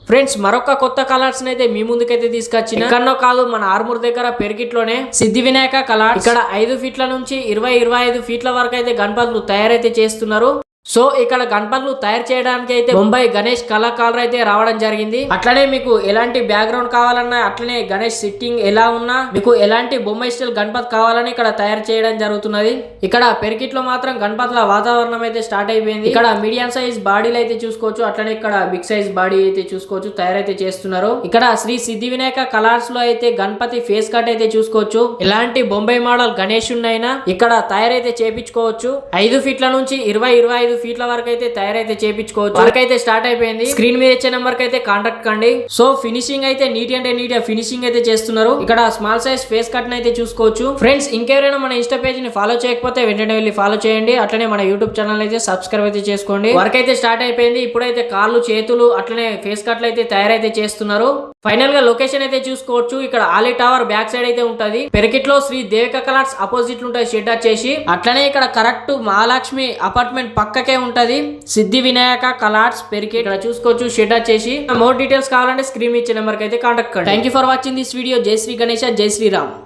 Friends మరొక కొత్త colours అయితే మీ ముందుకైతే తీసుకొచ్చిన ఎక్కడో కాదు మన ఆర్మూర్ దగ్గర పెరికిట్లోనే సిద్ధి వినాయక కలర్స్ ఇక్కడ 5 ఫీట్ల నుంచి 20-25 ఫీట్ల వరకు అయితే గణపతులు తయారైతే చేస్తున్నారు. సో ఇక్కడ గణపతులు తయారు చేయడానికి అయితే ముంబై గణేష్ కళాకారులు అయితే రావడం జరిగింది. అట్లనే మీకు ఎలాంటి బ్యాక్గ్రౌండ్ కావాలన్నా అట్లనే గణేష్ సిట్టింగ్ ఎలా ఉన్నా మీకు ఎలాంటి బొమ్మ స్టైల్ గణపతి కావాలని ఇక్కడ తయారు చేయడం జరుగుతున్నది. ఇక్కడ పెరికిట్ లో మాత్రం గణపతుల వాతావరణం అయితే స్టార్ట్ అయిపోయింది. ఇక్కడ మీడియం సైజ్ బాడీలు అయితే చూసుకోవచ్చు, అట్లనే ఇక్కడ బిగ్ సైజ్ బాడీ అయితే చూసుకోవచ్చు, తయారైతే చేస్తున్నారు. ఇక్కడ శ్రీ సిద్ధి వినాయక కలర్స్ లో అయితే గణపతి ఫేస్ కట్ అయితే చూసుకోవచ్చు. ఎలాంటి బొంబై మోడల్ గణేషున్నైనా ఇక్కడ తయారైతే చేపించుకోవచ్చు. 5 ఫీట్ల నుంచి 20-25 ఫీట్ల వరకు అయితే తయారైతే చేపించుకోవచ్చు. వర్క్ అయితే స్టార్ట్ అయిపోయింది. స్క్రీన్ మీద ఇచ్చే నెంబర్ కి అయితే కాంటాక్ట్ కండి. సో ఫినిషింగ్ అయితే నీట్ అంటే నీట్ ఫినిషింగ్ అయితే చేస్తున్నారు. ఇక్కడ స్మాల్ సైజ్ ఫేస్ కట్ అయితే చూసుకోవచ్చు. ఫ్రెండ్స్ ఇంకెవరైనా మన ఇన్స్టా పేజ్ ని ఫాలో చేయకపోతే వెంటనే వెళ్ళి ఫాలో చేయండి. అట్లనే మన యూట్యూబ్ ఛానల్ అయితే సబ్స్క్రైబ్ అయితే చేసుకోండి. వర్క్ అయితే స్టార్ట్ అయిపోయింది. ఇప్పుడైతే కాళ్ళు చేతులు అట్లనే ఫేస్ కట్లు అయితే తయారైతే చేస్తున్నారు. ఫైనల్ గా లొకేషన్ అయితే చూసుకోవచ్చు. ఇక్కడ ఆలీ టవర్ బ్యాక్ సైడ్ అయితే ఉంటది. పెరికిట్ లో శ్రీ దేవిక కలర్స్ అపోజిట్ ఉంటాయి షెడ్ వచ్చేసి. అట్లనే ఇక్కడ కరెక్ట్ మహాలక్ష్మి అపార్ట్మెంట్ పక్కకే ఉంటది సిద్ధి వినాయక కలర్స్ పెరికిట్. ఇక్కడ చూసుకోవచ్చు షెడ్ వచ్చేసి. మోర్ డీటెయిల్స్ కావాలంటే స్క్రీన్ ఇచ్చే నెంబర్ కి అయితే కాంటాక్ట్ కండి. Thank you for watching this video. జై శ్రీ గణేష, జై శ్రీరామ్.